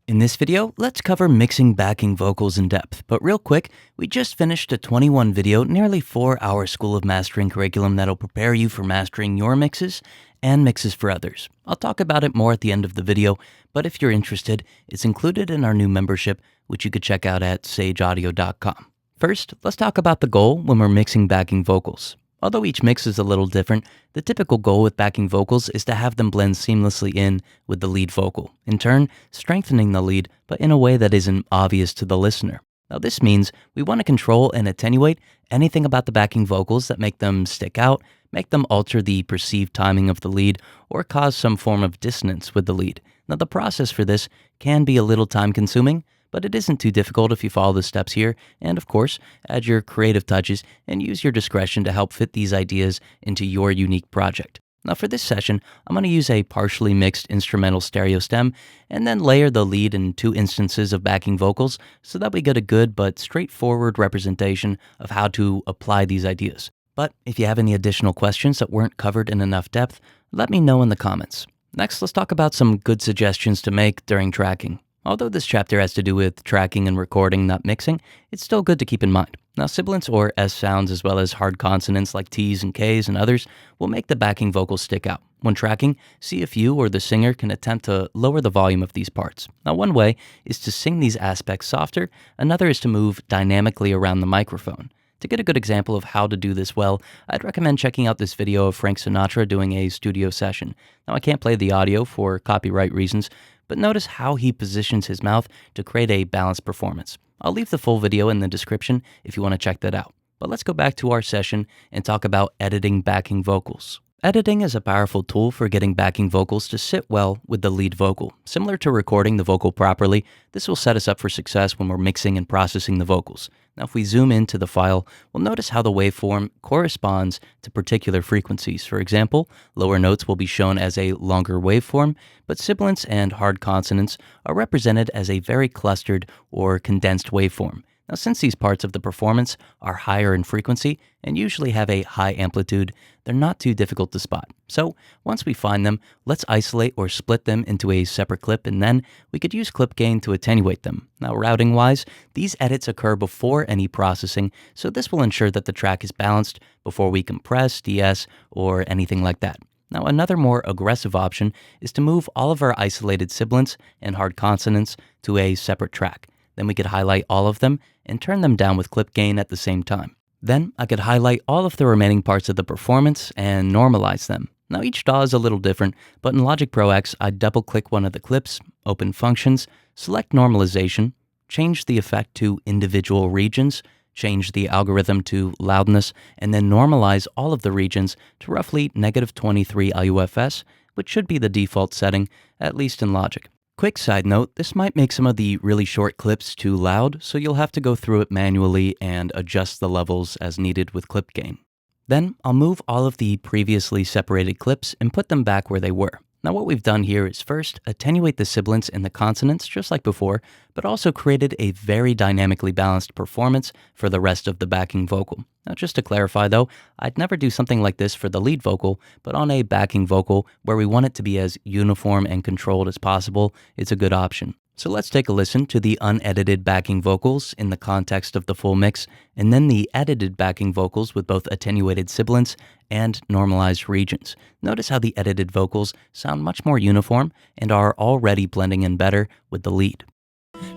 In this video, let's cover mixing backing vocals in depth. But real quick, we just finished a 21 video, nearly 4-hour School of Mastering curriculum that'll prepare you for mastering your mixes and mixes for others. I'll talk about it more at the end of the video, but if you're interested, it's included in our new membership, which you could check out at sageaudio.com. First, let's talk about the goal when we're mixing backing vocals. Although each mix is a little different, the typical goal with backing vocals is to have them blend seamlessly in with the lead vocal, in turn strengthening the lead, but in a way that isn't obvious to the listener. Now this means we want to control and attenuate anything about the backing vocals that make them stick out, make them alter the perceived timing of the lead, or cause some form of dissonance with the lead. Now the process for this can be a little time-consuming, but it isn't too difficult if you follow the steps here, and of course, add your creative touches and use your discretion to help fit these ideas into your unique project. Now for this session, I'm going to use a partially mixed instrumental stereo stem and then layer the lead in 2 instances of backing vocals so that we get a good but straightforward representation of how to apply these ideas. But if you have any additional questions that weren't covered in enough depth, let me know in the comments. Next, let's talk about some good suggestions to make during tracking. Although this chapter has to do with tracking and recording, not mixing, it's still good to keep in mind. Now, sibilants or S sounds, as well as hard consonants like T's and K's and others, will make the backing vocals stick out. When tracking, see if you or the singer can attempt to lower the volume of these parts. Now, one way is to sing these aspects softer, another is to move dynamically around the microphone. To get a good example of how to do this well, I'd recommend checking out this video of Frank Sinatra doing a studio session. Now, I can't play the audio for copyright reasons, but notice how he positions his mouth to create a balanced performance. I'll leave the full video in the description if you want to check that out. But let's go back to our session and talk about editing backing vocals. Editing is a powerful tool for getting backing vocals to sit well with the lead vocal. Similar to recording the vocal properly, this will set us up for success when we're mixing and processing the vocals. Now, if we zoom into the file, we'll notice how the waveform corresponds to particular frequencies. For example, lower notes will be shown as a longer waveform, but sibilants and hard consonants are represented as a very clustered or condensed waveform. Now, since these parts of the performance are higher in frequency and usually have a high amplitude, they're not too difficult to spot. So, once we find them, let's isolate or split them into a separate clip, and then we could use clip gain to attenuate them. Now, routing-wise, these edits occur before any processing, so this will ensure that the track is balanced before we compress, de-ess, or anything like that. Now, another more aggressive option is to move all of our isolated sibilants and hard consonants to a separate track. Then we could highlight all of them and turn them down with clip gain at the same time. Then I could highlight all of the remaining parts of the performance and normalize them. Now each DAW is a little different, but in Logic Pro X, I double-click one of the clips, open Functions, select Normalization, change the effect to individual regions, change the algorithm to loudness, and then normalize all of the regions to roughly -23 LUFS, which should be the default setting, at least in Logic. Quick side note, this might make some of the really short clips too loud, so you'll have to go through it manually and adjust the levels as needed with clip gain. Then I'll move all of the previously separated clips and put them back where they were. Now what we've done here is first attenuate the sibilants and the consonants just like before, but also created a very dynamically balanced performance for the rest of the backing vocal. Now just to clarify though, I'd never do something like this for the lead vocal, but on a backing vocal where we want it to be as uniform and controlled as possible, it's a good option. So let's take a listen to the unedited backing vocals in the context of the full mix, and then the edited backing vocals with both attenuated sibilants and normalized regions. Notice how the edited vocals sound much more uniform and are already blending in better with the lead.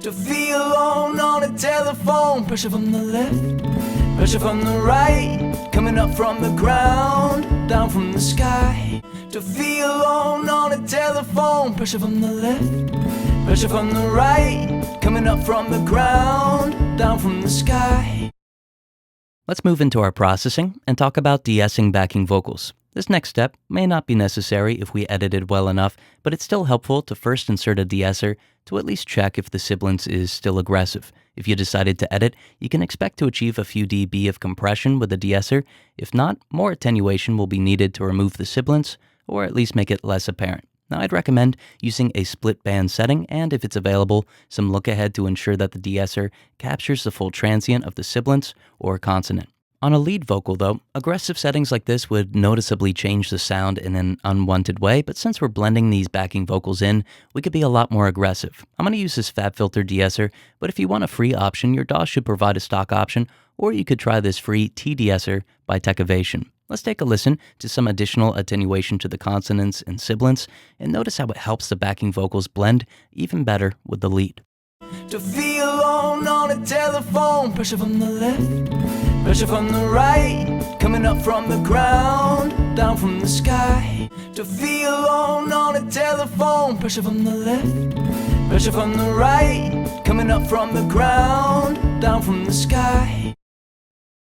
To feel alone on a telephone, pressure from the left, pressure from the right, coming up from the ground, down from the sky. To feel alone on a telephone, pressure from the left, pressure from the right, coming up from the ground, down from the sky. Let's move into our processing and talk about de-essing backing vocals. This next step may not be necessary if we edited well enough, but it's still helpful to first insert a de-esser to at least check if the sibilance is still aggressive. If you decided to edit, you can expect to achieve a few dB of compression with a de-esser. If not, more attenuation will be needed to remove the sibilance, or at least make it less apparent. Now, I'd recommend using a split band setting, and if it's available, some look ahead to ensure that the de-esser captures the full transient of the sibilance or consonant. On a lead vocal, though, aggressive settings like this would noticeably change the sound in an unwanted way, but since we're blending these backing vocals in, we could be a lot more aggressive. I'm going to use this FabFilter de-esser, but if you want a free option, your DAW should provide a stock option, or you could try this free T-de-esser by Tekavation. Let's take a listen to some additional attenuation to the consonants and sibilants, and notice how it helps the backing vocals blend even better with the lead. To feel alone on a telephone, pressure from the left, pressure from the right, coming up from the ground, down from the sky. To feel alone on a telephone, pressure from the left, pressure from the right, coming up from the ground, down from the sky.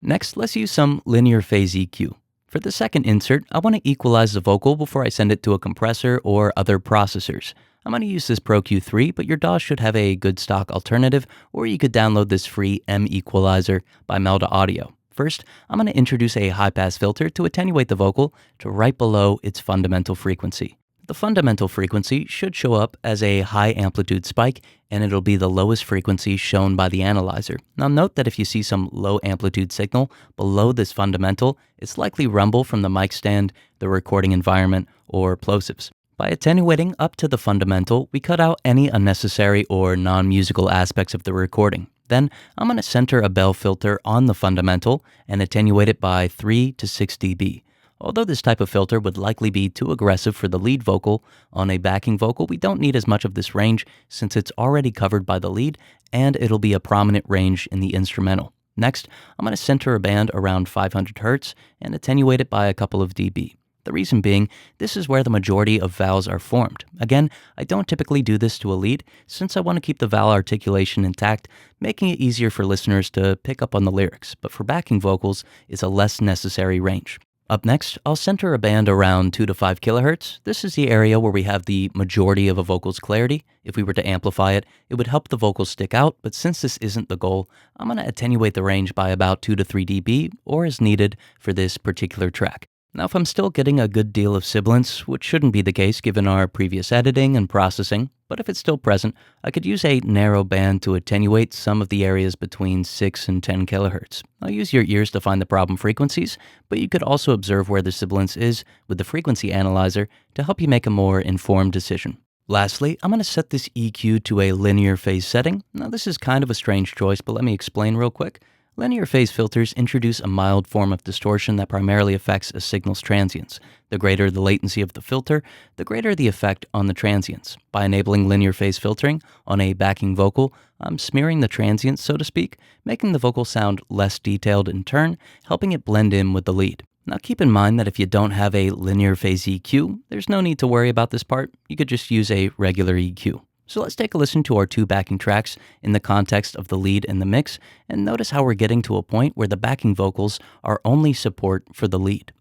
Next, let's use some linear phase EQ. For the second insert, I want to equalize the vocal before I send it to a compressor or other processors. I'm going to use this Pro Q3, but your DAW should have a good stock alternative, or you could download this free M Equalizer by Melda Audio. First, I'm going to introduce a high-pass filter to attenuate the vocal to right below its fundamental frequency. The fundamental frequency should show up as a high amplitude spike, and it'll be the lowest frequency shown by the analyzer. Now note that if you see some low amplitude signal below this fundamental, it's likely rumble from the mic stand, the recording environment, or plosives. By attenuating up to the fundamental, we cut out any unnecessary or non-musical aspects of the recording. Then, I'm going to center a bell filter on the fundamental and attenuate it by 3 to 6 dB. Although this type of filter would likely be too aggressive for the lead vocal, on a backing vocal we don't need as much of this range since it's already covered by the lead and it'll be a prominent range in the instrumental. Next, I'm going to center a band around 500 Hz and attenuate it by a couple of dB. The reason being, this is where the majority of vowels are formed. Again, I don't typically do this to a lead since I want to keep the vowel articulation intact, making it easier for listeners to pick up on the lyrics, but for backing vocals, it's a less necessary range. Up next, I'll center a band around 2 to 5 kHz. This is the area where we have the majority of a vocal's clarity. If we were to amplify it, it would help the vocals stick out, but since this isn't the goal, I'm going to attenuate the range by about 2 to 3 dB, or as needed for this particular track. Now, if I'm still getting a good deal of sibilance, which shouldn't be the case given our previous editing and processing, but if it's still present, I could use a narrow band to attenuate some of the areas between 6 and 10 kHz. I'll use your ears to find the problem frequencies, but you could also observe where the sibilance is with the frequency analyzer to help you make a more informed decision. Lastly, I'm going to set this EQ to a linear phase setting. Now, this is kind of a strange choice, but let me explain real quick. Linear phase filters introduce a mild form of distortion that primarily affects a signal's transients. The greater the latency of the filter, the greater the effect on the transients. By enabling linear phase filtering on a backing vocal, I'm smearing the transients, so to speak, making the vocal sound less detailed in turn, helping it blend in with the lead. Now keep in mind that if you don't have a linear phase EQ, there's no need to worry about this part. You could just use a regular EQ. So let's take a listen to our two backing tracks in the context of the lead and the mix, and notice how we're getting to a point where the backing vocals are only support for the lead.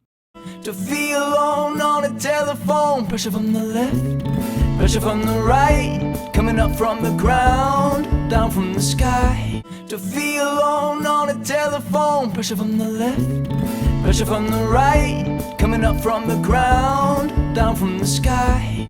To feel alone on a telephone, pressure from the left, pressure from the right, coming up from the ground, down from the sky. To feel alone on a telephone, pressure from the left, pressure from the right, coming up from the ground, down from the sky.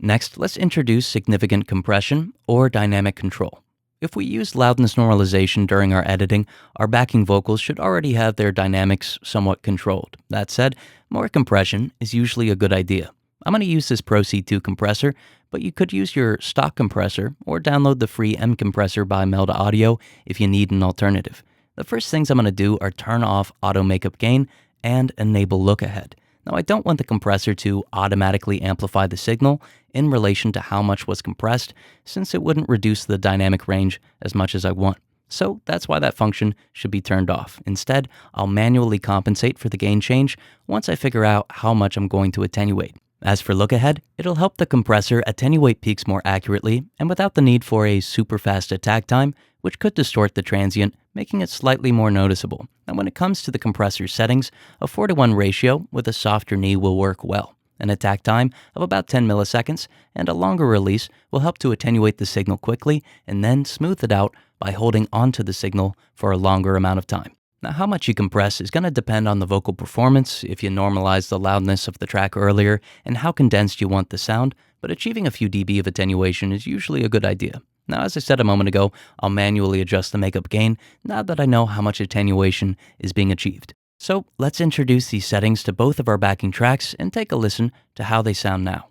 Next, let's introduce significant compression or dynamic control. If we use loudness normalization during our editing, our backing vocals should already have their dynamics somewhat controlled. That said, more compression is usually a good idea. I'm going to use this Pro C2 compressor, but you could use your stock compressor or download the free M compressor by Melda Audio if you need an alternative. The first things I'm going to do are turn off auto makeup gain and enable look ahead. Now, I don't want the compressor to automatically amplify the signal in relation to how much was compressed, since it wouldn't reduce the dynamic range as much as I want. So that's why that function should be turned off. Instead, I'll manually compensate for the gain change once I figure out how much I'm going to attenuate. As for look ahead, it'll help the compressor attenuate peaks more accurately and without the need for a super fast attack time, which could distort the transient, making it slightly more noticeable. And when it comes to the compressor settings, a 4:1 ratio with a softer knee will work well. An attack time of about 10 milliseconds and a longer release will help to attenuate the signal quickly and then smooth it out by holding onto the signal for a longer amount of time. Now, how much you compress is going to depend on the vocal performance, if you normalize the loudness of the track earlier, and how condensed you want the sound, but achieving a few dB of attenuation is usually a good idea. Now, as I said a moment ago, I'll manually adjust the makeup gain now that I know how much attenuation is being achieved. So let's introduce these settings to both of our backing tracks and take a listen to how they sound now.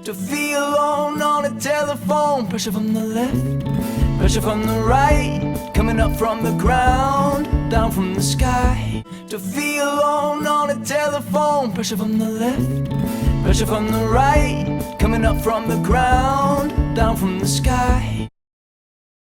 To feel alone on a telephone, pressure from the left, pressure from the right, coming up from the ground, down from the sky. To feel alone on a telephone, pressure from the left, pressure from the right, coming up from the ground, down from the sky.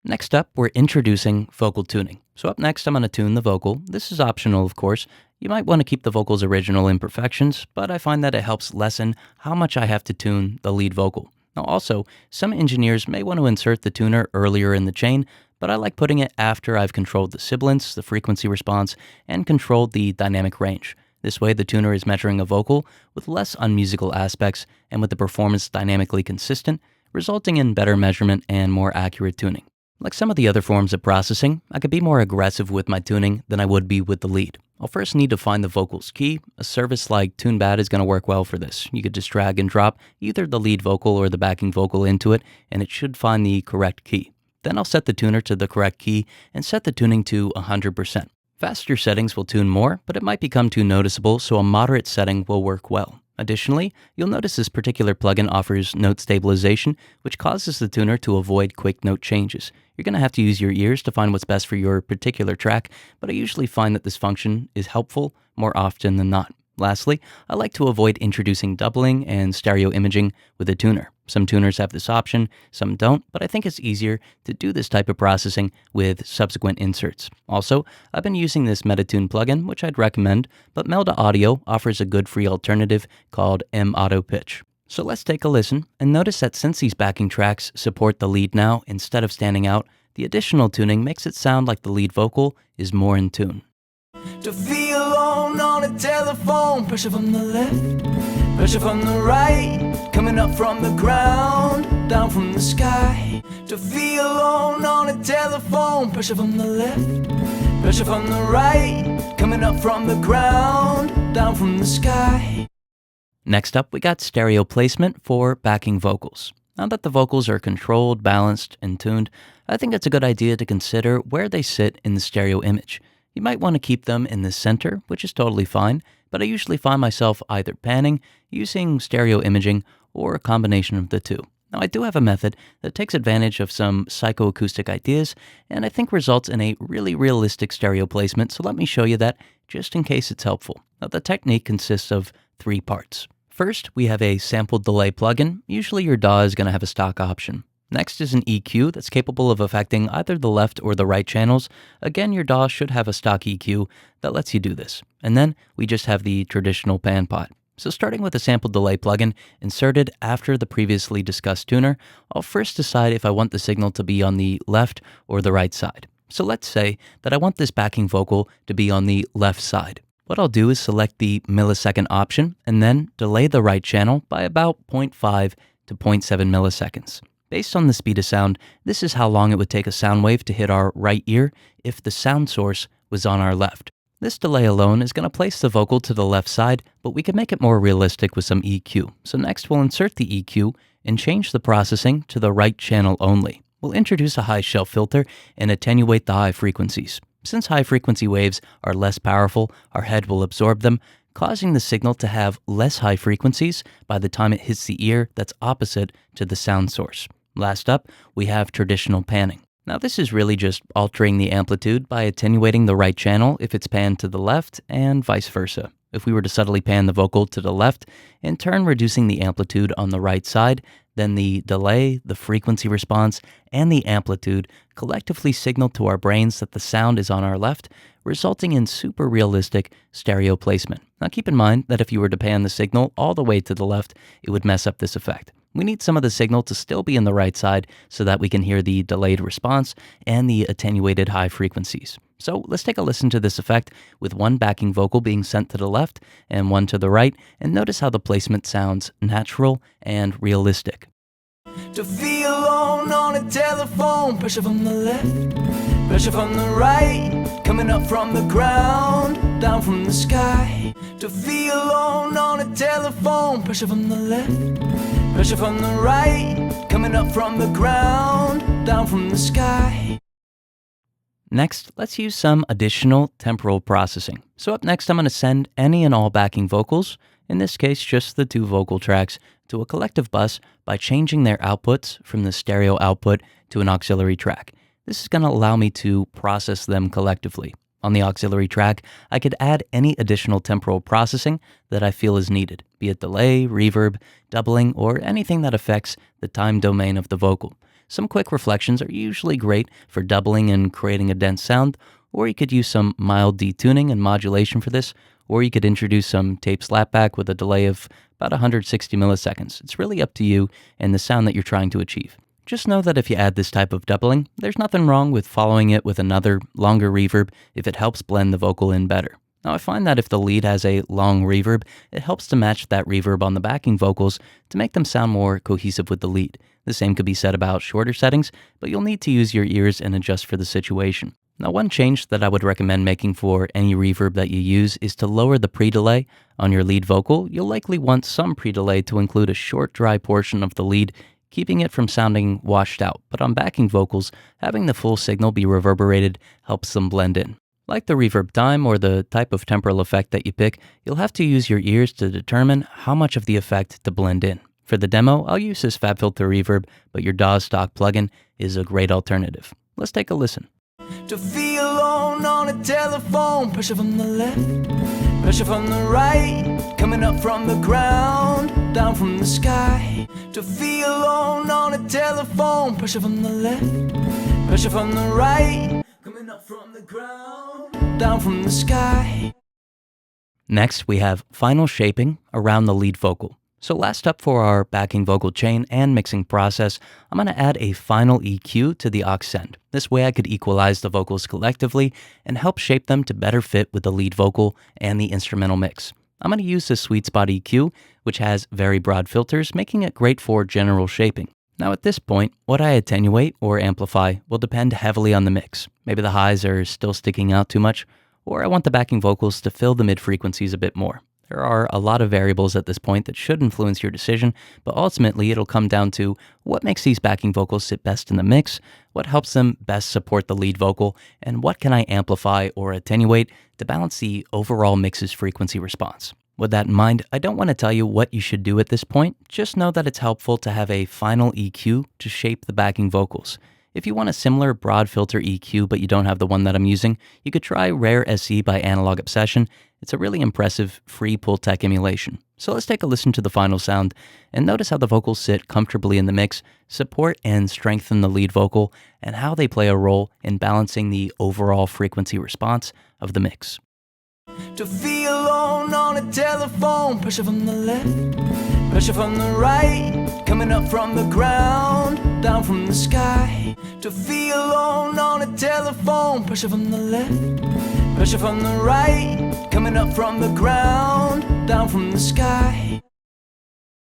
Next up, we're introducing vocal tuning. So up next, I'm going to tune the vocal. This is optional, of course. You might want to keep the vocal's original imperfections, but I find that it helps lessen how much I have to tune the lead vocal. Now also, some engineers may want to insert the tuner earlier in the chain, but I like putting it after I've controlled the sibilance, the frequency response, and controlled the dynamic range. This way, the tuner is measuring a vocal with less unmusical aspects and with the performance dynamically consistent, resulting in better measurement and more accurate tuning. Like some of the other forms of processing, I could be more aggressive with my tuning than I would be with the lead. I'll first need to find the vocal's key. A service like TuneBat is going to work well for this. You could just drag and drop either the lead vocal or the backing vocal into it, and it should find the correct key. Then I'll set the tuner to the correct key and set the tuning to 100%. Faster settings will tune more, but it might become too noticeable, so a moderate setting will work well. Additionally, you'll notice this particular plugin offers note stabilization, which causes the tuner to avoid quick note changes. You're going to have to use your ears to find what's best for your particular track, but I usually find that this function is helpful more often than not. Lastly, I like to avoid introducing doubling and stereo imaging with a tuner. Some tuners have this option, some don't, but I think it's easier to do this type of processing with subsequent inserts. Also, I've been using this Metatune plugin, which I'd recommend, but Melda Audio offers a good free alternative called M-Auto Pitch. So let's take a listen and notice that since these backing tracks support the lead now instead of standing out, the additional tuning makes it sound like the lead vocal is more in tune. To feel alone on a telephone, pressure from the left, pressure from the right, coming up from the ground, down from the sky. To feel alone on a telephone, pressure from the left, pressure from the right, coming up from the ground, down from the sky. Next up, we got stereo placement for backing vocals. Now that the vocals are controlled, balanced, and tuned, I think it's a good idea to consider where they sit in the stereo image. You might want to keep them in the center, which is totally fine, but I usually find myself either panning, using stereo imaging, or a combination of the two. Now, I do have a method that takes advantage of some psychoacoustic ideas, and I think results in a really realistic stereo placement, so let me show you that just in case it's helpful. Now, the technique consists of 3 parts. First, we have a sample delay plugin. Usually your DAW is going to have a stock option. Next is an EQ that's capable of affecting either the left or the right channels. Again, your DAW should have a stock EQ that lets you do this. And then we just have the traditional pan pot. So starting with a sample delay plugin inserted after the previously discussed tuner, I'll first decide if I want the signal to be on the left or the right side. So let's say that I want this backing vocal to be on the left side. What I'll do is select the millisecond option and then delay the right channel by about 0.5 to 0.7 milliseconds. Based on the speed of sound, this is how long it would take a sound wave to hit our right ear if the sound source was on our left. This delay alone is going to place the vocal to the left side, but we can make it more realistic with some EQ. So next we'll insert the EQ and change the processing to the right channel only. We'll introduce a high shelf filter and attenuate the high frequencies. Since high frequency waves are less powerful, our head will absorb them, causing the signal to have less high frequencies by the time it hits the ear that's opposite to the sound source. Last up, we have traditional panning. Now this is really just altering the amplitude by attenuating the right channel if it's panned to the left and vice versa. If we were to subtly pan the vocal to the left, in turn reducing the amplitude on the right side, then the delay, the frequency response, and the amplitude collectively signal to our brains that the sound is on our left, resulting in super realistic stereo placement. Now keep in mind that if you were to pan the signal all the way to the left, it would mess up this effect. We need some of the signal to still be in the right side so that we can hear the delayed response and the attenuated high frequencies. So let's take a listen to this effect with one backing vocal being sent to the left and one to the right, and notice how the placement sounds natural and realistic. To feel alone on a telephone, pressure from the left, pressure from the right, coming up from the ground, down from the sky. To feel alone on a telephone, pressure from the left, pressure from the right, coming up from the ground, down from the sky. Next, let's use some additional temporal processing. So up next, I'm going to send any and all backing vocals, in this case just the 2 vocal tracks, to a collective bus by changing their outputs from the stereo output to an auxiliary track. This is going to allow me to process them collectively. On the auxiliary track, I could add any additional temporal processing that I feel is needed, be it delay, reverb, doubling, or anything that affects the time domain of the vocal. Some quick reflections are usually great for doubling and creating a dense sound, or you could use some mild detuning and modulation for this, or you could introduce some tape slapback with a delay of about 160 milliseconds. It's really up to you and the sound that you're trying to achieve. Just know that if you add this type of doubling, there's nothing wrong with following it with another longer reverb if it helps blend the vocal in better. Now I find that if the lead has a long reverb, it helps to match that reverb on the backing vocals to make them sound more cohesive with the lead. The same could be said about shorter settings, but you'll need to use your ears and adjust for the situation. Now one change that I would recommend making for any reverb that you use is to lower the pre-delay. On your lead vocal, you'll likely want some pre-delay to include a short dry portion of the lead, keeping it from sounding washed out. But on backing vocals, having the full signal be reverberated helps them blend in. Like the reverb time or the type of temporal effect that you pick, you'll have to use your ears to determine how much of the effect to blend in. For the demo, I'll use this FabFilter Reverb, but your DAW stock plugin is a great alternative. Let's take a listen. To feel alone on a telephone, pressure from the left, pressure from the right, coming up from the ground, down from the sky. To feel alone on a telephone, pressure from the left, pressure from the right, coming up from the ground, down from the sky. Next, we have final shaping around the lead vocal. So last up for our backing vocal chain and mixing process, I'm going to add a final EQ to the aux send. This way I could equalize the vocals collectively and help shape them to better fit with the lead vocal and the instrumental mix. I'm going to use the Sweet Spot EQ, which has very broad filters, making it great for general shaping. Now at this point, what I attenuate or amplify will depend heavily on the mix. Maybe the highs are still sticking out too much, or I want the backing vocals to fill the mid-frequencies a bit more. There are a lot of variables at this point that should influence your decision, but ultimately it'll come down to what makes these backing vocals sit best in the mix, what helps them best support the lead vocal, and what can I amplify or attenuate to balance the overall mix's frequency response. With that in mind, I don't want to tell you what you should do at this point, just know that it's helpful to have a final EQ to shape the backing vocals. If you want a similar broad filter EQ but you don't have the one that I'm using, you could try Rare SE by Analog Obsession. It's a really impressive free Pultec emulation. So let's take a listen to the final sound and notice how the vocals sit comfortably in the mix, support and strengthen the lead vocal, and how they play a role in balancing the overall frequency response of the mix. To feel alone on a telephone, pressure from the left, pressure from the right, coming up from the ground, down from the sky. To feel alone on a telephone, pressure from the left, pressure from the right, coming up from the ground, down from the sky.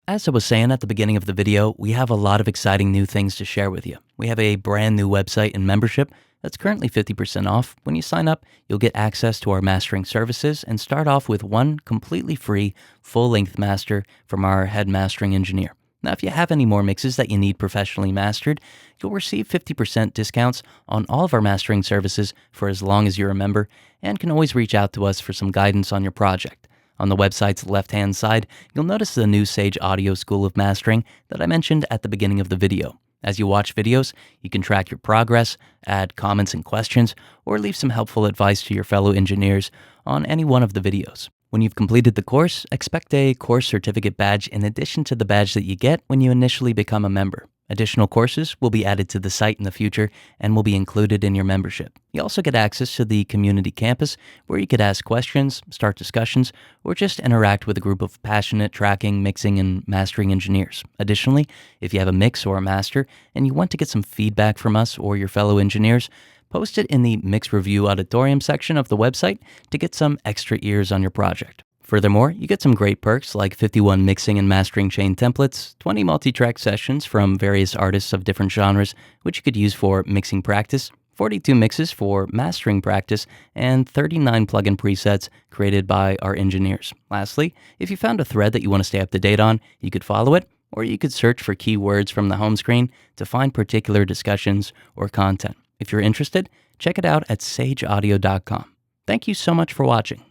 As I was saying at the beginning of the video, we have a lot of exciting new things to share with you. We have a brand new website and membership that's currently 50% off. When you sign up, you'll get access to our mastering services and start off with one completely free, full-length master from our head mastering engineer. Now, if you have any more mixes that you need professionally mastered, you'll receive 50% discounts on all of our mastering services for as long as you're a member, and can always reach out to us for some guidance on your project. On the website's left-hand side, you'll notice the new Sage Audio School of Mastering that I mentioned at the beginning of the video. As you watch videos, you can track your progress, add comments and questions, or leave some helpful advice to your fellow engineers on any one of the videos. When you've completed the course, expect a course certificate badge in addition to the badge that you get when you initially become a member. Additional courses will be added to the site in the future and will be included in your membership. You also get access to the community campus where you could ask questions, start discussions, or just interact with a group of passionate tracking, mixing, and mastering engineers. Additionally, if you have a mix or a master and you want to get some feedback from us or your fellow engineers, post it in the Mix Review Auditorium section of the website to get some extra ears on your project. Furthermore, you get some great perks like 51 mixing and mastering chain templates, 20 multi-track sessions from various artists of different genres, which you could use for mixing practice, 42 mixes for mastering practice, and 39 plugin presets created by our engineers. Lastly, if you found a thread that you want to stay up to date on, you could follow it, or you could search for keywords from the home screen to find particular discussions or content. If you're interested, check it out at sageaudio.com. Thank you so much for watching.